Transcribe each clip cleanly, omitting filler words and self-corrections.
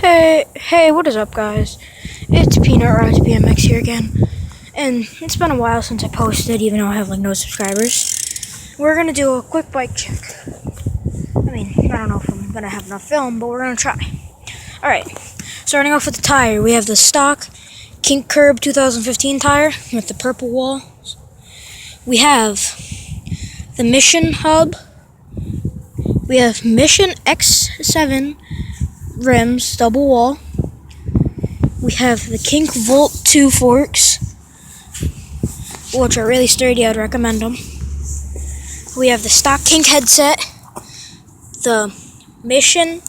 Hey, what is up, guys? It's Peanut Rise BMX here again, and it's been a while since I posted, even though I have like no subscribers. We're gonna do a quick bike check. I don't know if I'm gonna have enough film, but we're gonna try. Alright, starting off with the tire, we have the stock Kink Curb 2015 tire with the purple walls. We have the Mission Hub. We have Mission X7 rims, double wall. We have the Kink Volt 2 forks, which are really sturdy. I'd recommend them. We have the stock Kink headset, the Mission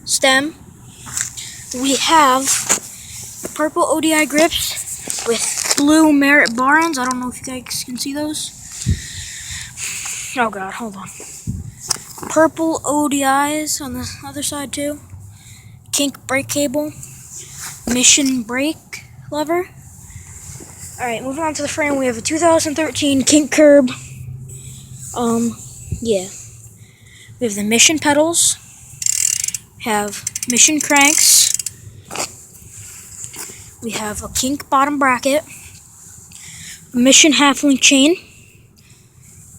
stem. We have the purple ODI grips with blue Merit bar ends. I don't know if you guys can see those. Oh god, hold on. Purple ODIs on the other side too. Kink brake cable, Mission brake lever. Alright, moving on to the frame, we have a 2013 Kink Curb. We have the Mission pedals, have Mission cranks, we have a Kink bottom bracket, a Mission half-link chain,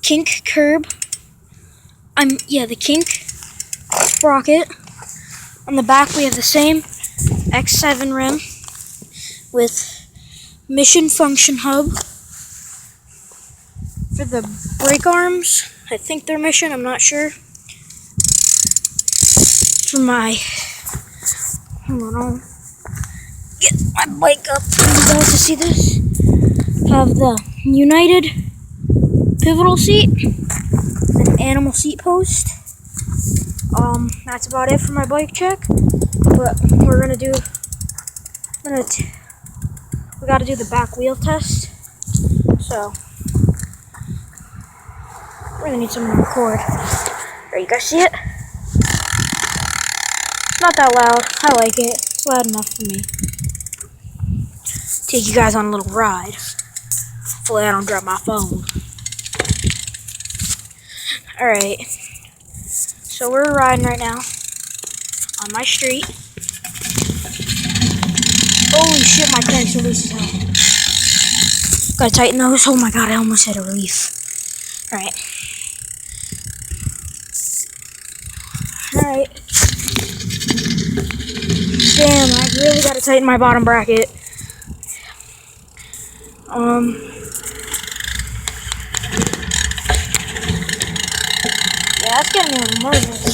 Kink curb, the Kink sprocket. On the back we have the same X7 rim with Mission function hub. For the brake arms, I think they're Mission, I'm not sure. For my, I'll get my bike up for you guys to see this. Have the United pivotal seat, an animal seat post. That's about it for my bike check. But we're gonna do, we gotta do the back wheel test. So we're gonna need someone to record. Alright, you guys see it? It's not that loud. I like it. It's loud enough for me. Take you guys on a little ride. Hopefully I don't drop my phone. Alright. So we're riding right now on my street. Holy shit, my cranks are loose as hell. Gotta tighten those. Oh my god, I almost hit a relief. Alright. Alright. Damn, I really gotta tighten my bottom bracket. Yeah, that's getting me a little nervous.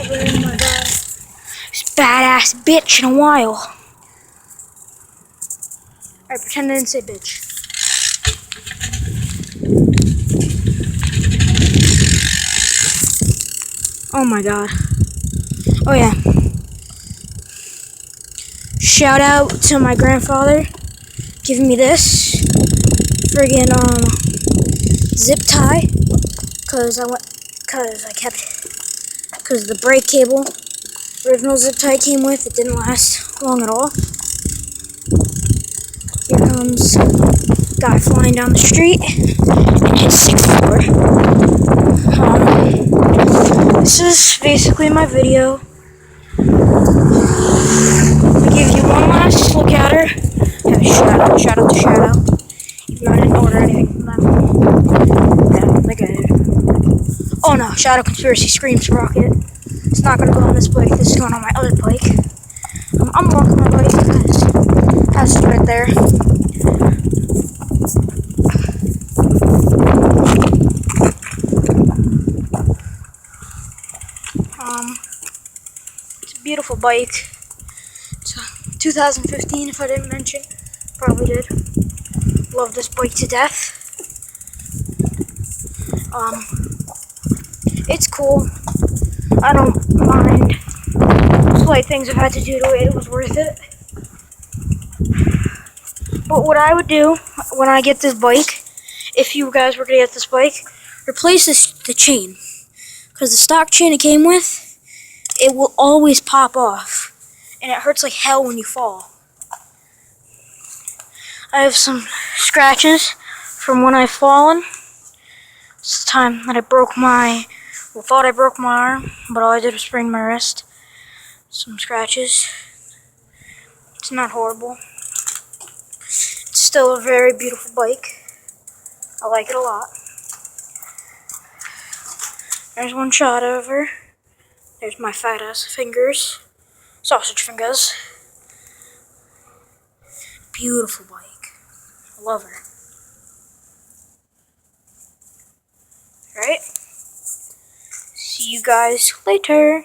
Oh my god. This badass bitch in a while. Alright, pretend I didn't say bitch. Oh my god. Oh yeah. Shout out to my grandfather giving me this friggin' zip tie. Cause the brake cable, original zip tie came with, it didn't last long at all. Here comes guy flying down the street in his 6'4". This is basically my video. I give you one last look at her. Yeah, shout out to Shadow. Even though I didn't order anything from them. Yeah, I think I did. Oh no, Shadow Conspiracy Scream Sprocket. It's not gonna go on this bike, this is going on my other bike. I'm walking my bike because that's right there. It's a beautiful bike. It's a 2015, if I didn't mention. Probably did. Love this bike to death. It's cool. I don't mind slight things I've had to do to it. It was worth it. But what I would do when I get this bike, if you guys were gonna get this bike, replace the chain. Because the stock chain it came with, it will always pop off. And it hurts like hell when you fall. I have some scratches from when I've fallen. It's the time that I thought I broke my arm, but all I did was sprain my wrist. Some scratches. It's not horrible. It's still a very beautiful bike. I like it a lot. There's one shot over. There's my fat ass fingers. Sausage fingers. Beautiful bike. I love her. Alright. See you guys later.